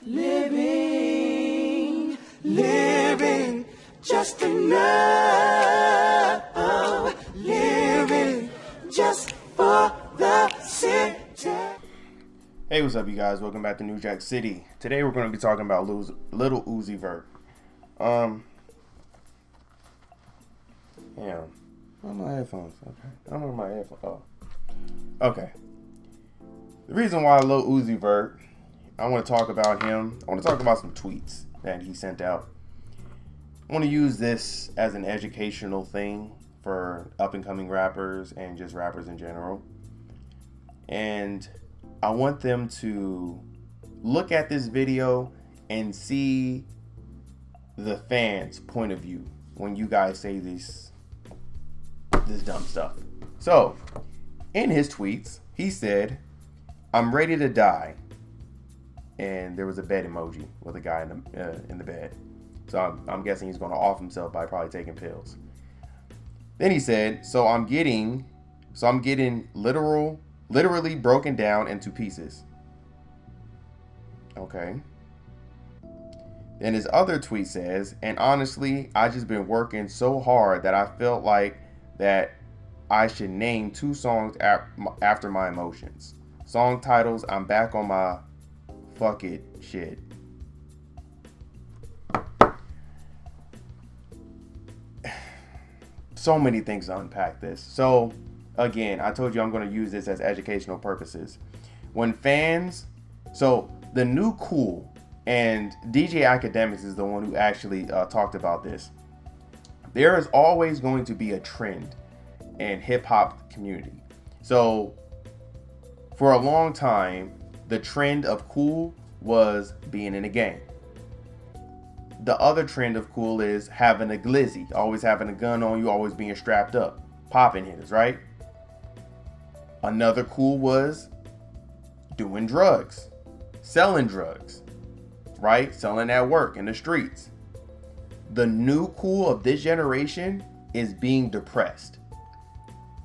living just enough, living just for the city. Hey, what's up, you guys? Welcome back to New Jack City. Today we're going to be talking about Lil Uzi Vert. Where are my headphones? Okay, I don't know where my headphones. Oh, okay. The reason why Lil Uzi Vert, I want to talk about him. I want to talk about some tweets that he sent out. I want to use this as an educational thing for up-and-coming rappers and just rappers in general. And I want them to look at this video and see the fans' point of view when you guys say this dumb stuff. So, in his tweets, he said, "I'm ready to die," and there was a bed emoji with a guy in the bed. So I'm guessing he's going to off himself by probably taking pills. Then he said, "So I'm getting literally broken down into pieces." Okay. Then his other tweet says, "And honestly, I just been working so hard that I felt like that I should name 2 songs after my emotions. Song titles, I'm back on my fuck it shit." So many things to unpack this. So again, I told you I'm going to use this as educational purposes. When fans, so the new cool, and DJ Academics is the one who actually talked about this. There is always going to be a trend in hip hop community. So for a long time, the trend of cool was being in a gang. The other trend of cool is having a glizzy, always having a gun on you, always being strapped up, popping hitters, right? Another cool was doing drugs, selling drugs, right? Selling at work in the streets. The new cool of this generation is being depressed.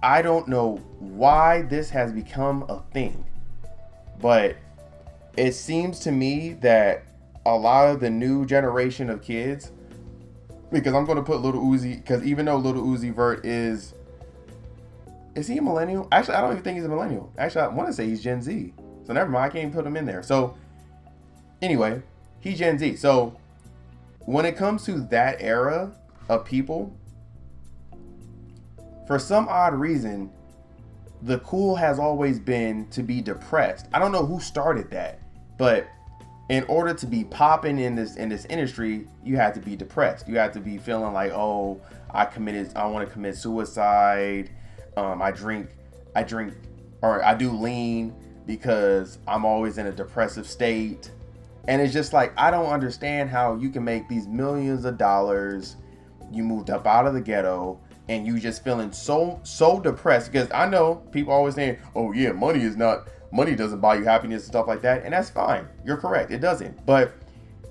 I don't know why this has become a thing, but it seems to me that a lot of the new generation of kids, because I'm going to put Lil Uzi, because even though Lil Uzi Vert is he a millennial? Actually, I don't even think he's a millennial. Actually, I want to say he's Gen Z. So never mind, I can't even put him in there. So anyway, he's Gen Z. So when it comes to that era of people, for some odd reason, the cool has always been to be depressed. I don't know who started that, but in order to be popping in this industry, you had to be depressed. You had to be feeling like, oh, I want to commit suicide. I drink, or I do lean because I'm always in a depressive state. And it's just like, I don't understand how you can make these millions of dollars. You moved up out of the ghetto and you just feeling so depressed. Because I know people always saying, oh yeah, money doesn't buy you happiness and stuff like that. And that's fine. You're correct. It doesn't. But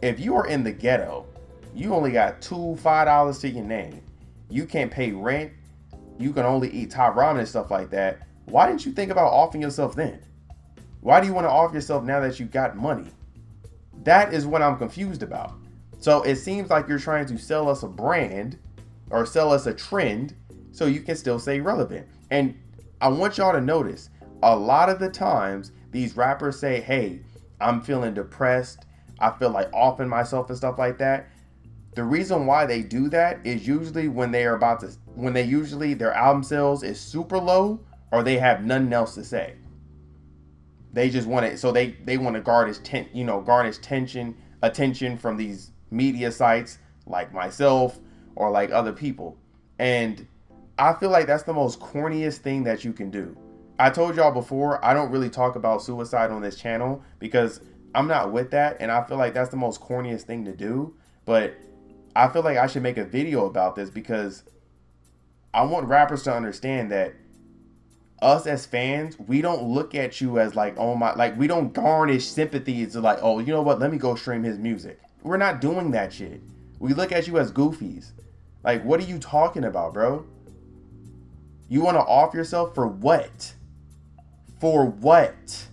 if you are in the ghetto, you only got $5 to your name. You can't pay rent. You can only eat top ramen and stuff like that. Why didn't you think about offing yourself then? Why do you want to off yourself now that you got money? That is what I'm confused about. So it seems like you're trying to sell us a brand or sell us a trend so you can still stay relevant. And I want y'all to notice, a lot of the times these rappers say, hey, I'm feeling depressed. I feel like offing myself and stuff like that. The reason why they do that is usually when their album sales is super low or they have nothing else to say. They just want it, so they want to garnish attention from these media sites like myself or like other people. And I feel like that's the most corniest thing that you can do. I told y'all before, I don't really talk about suicide on this channel because I'm not with that, and I feel like that's the most corniest thing to do. But I feel like I should make a video about this because I want rappers to understand that us as fans, we don't look at you as like, oh my, like we don't garnish sympathies to like, oh, you know what, let me go stream his music. We're not doing that shit. We look at you as goofies. Like, what are you talking about, bro? You want to off yourself for what? For what?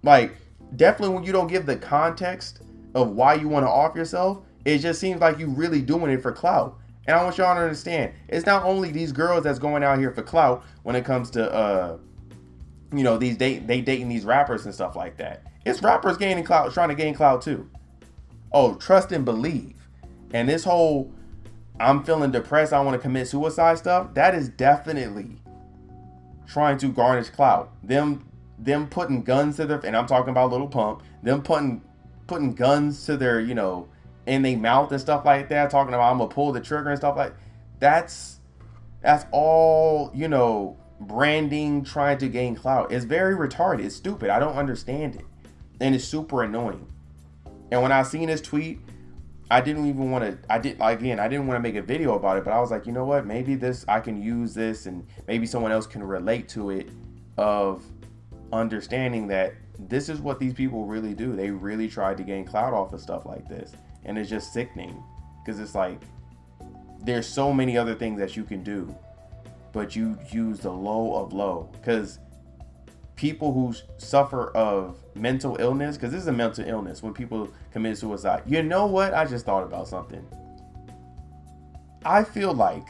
Like, definitely when you don't give the context of why you want to off yourself, it just seems like you really doing it for clout. And I want y'all to understand, it's not only these girls that's going out here for clout when it comes to these they dating these rappers and stuff like that. It's rappers gaining clout, trying to gain clout too. Oh, trust and believe. And this whole I'm feeling depressed, I want to commit suicide stuff, that is definitely trying to garnish clout. Them putting guns to their, and I'm talking about Lil Pump, them putting guns to their, in their mouth and stuff like that, talking about I'm gonna pull the trigger and stuff like that's all, branding, trying to gain clout. It's very retarded. It's stupid. I don't understand it. And it's super annoying. And when I seen this tweet, I didn't want to make a video about it, but I was like, you know what? Maybe I can use this and maybe someone else can relate to it, of understanding that this is what these people really do. They really try to gain clout off of stuff like this. And it's just sickening, because it's like, there's so many other things that you can do, but you use the low of low. Because people who suffer of mental illness, because this is a mental illness when people commit suicide. You know what? I just thought about something. I feel like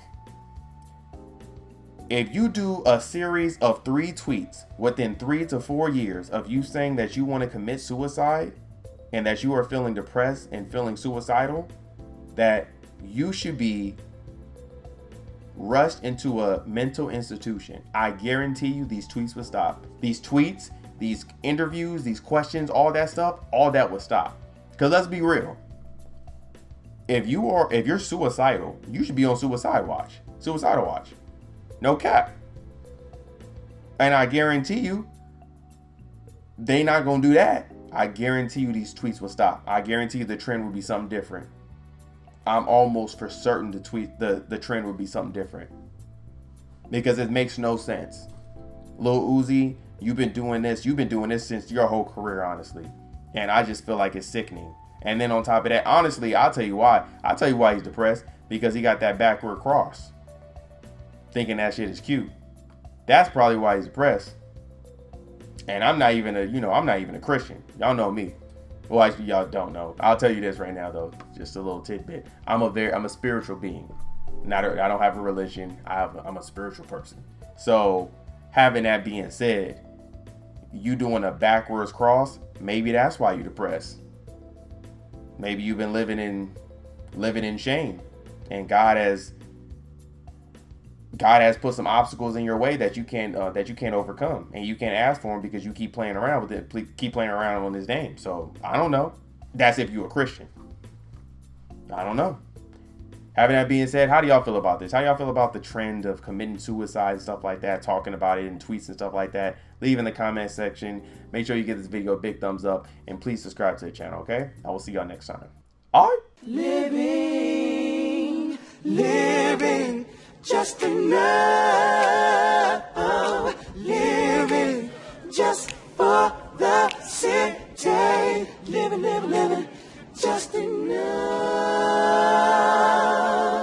if you do a series of 3 tweets within 3 to 4 years of you saying that you want to commit suicide and that you are feeling depressed and feeling suicidal, that you should be rushed into a mental institution. I guarantee you these tweets would stop. These tweets, these interviews, these questions, all that stuff, all that would stop. Because let's be real. If you're suicidal, you should be on suicidal watch. No cap. And I guarantee you, they not gonna do that. I guarantee you these tweets will stop. I guarantee you the trend will be something different. I'm almost for certain the trend would be something different. Because it makes no sense. Lil Uzi, you've been doing this since your whole career, honestly. And I just feel like it's sickening. And then on top of that, honestly, I'll tell you why he's depressed. Because he got that backward cross. Thinking that shit is cute. That's probably why he's depressed. And I'm not even a Christian. Y'all know me. Well, actually, y'all don't know. I'll tell you this right now, though. Just a little tidbit. I'm a spiritual being. I don't have a religion. I'm a spiritual person. So, having that being said, you doing a backwards cross, maybe that's why you're depressed. Maybe you've been living in shame, and God has put some obstacles in your way that you can't overcome, and you can't ask for them because you keep playing around with it, keep playing around on his name. So I don't know. That's if you're a Christian. I don't know. Having that being said, how do y'all feel about this? How y'all feel about the trend of committing suicide and stuff like that, talking about it in tweets and stuff like that? Leave in the comment section. Make sure you give this video a big thumbs up, and please subscribe to the channel, okay? I will see y'all next time. All right? Living, just enough. Living just for the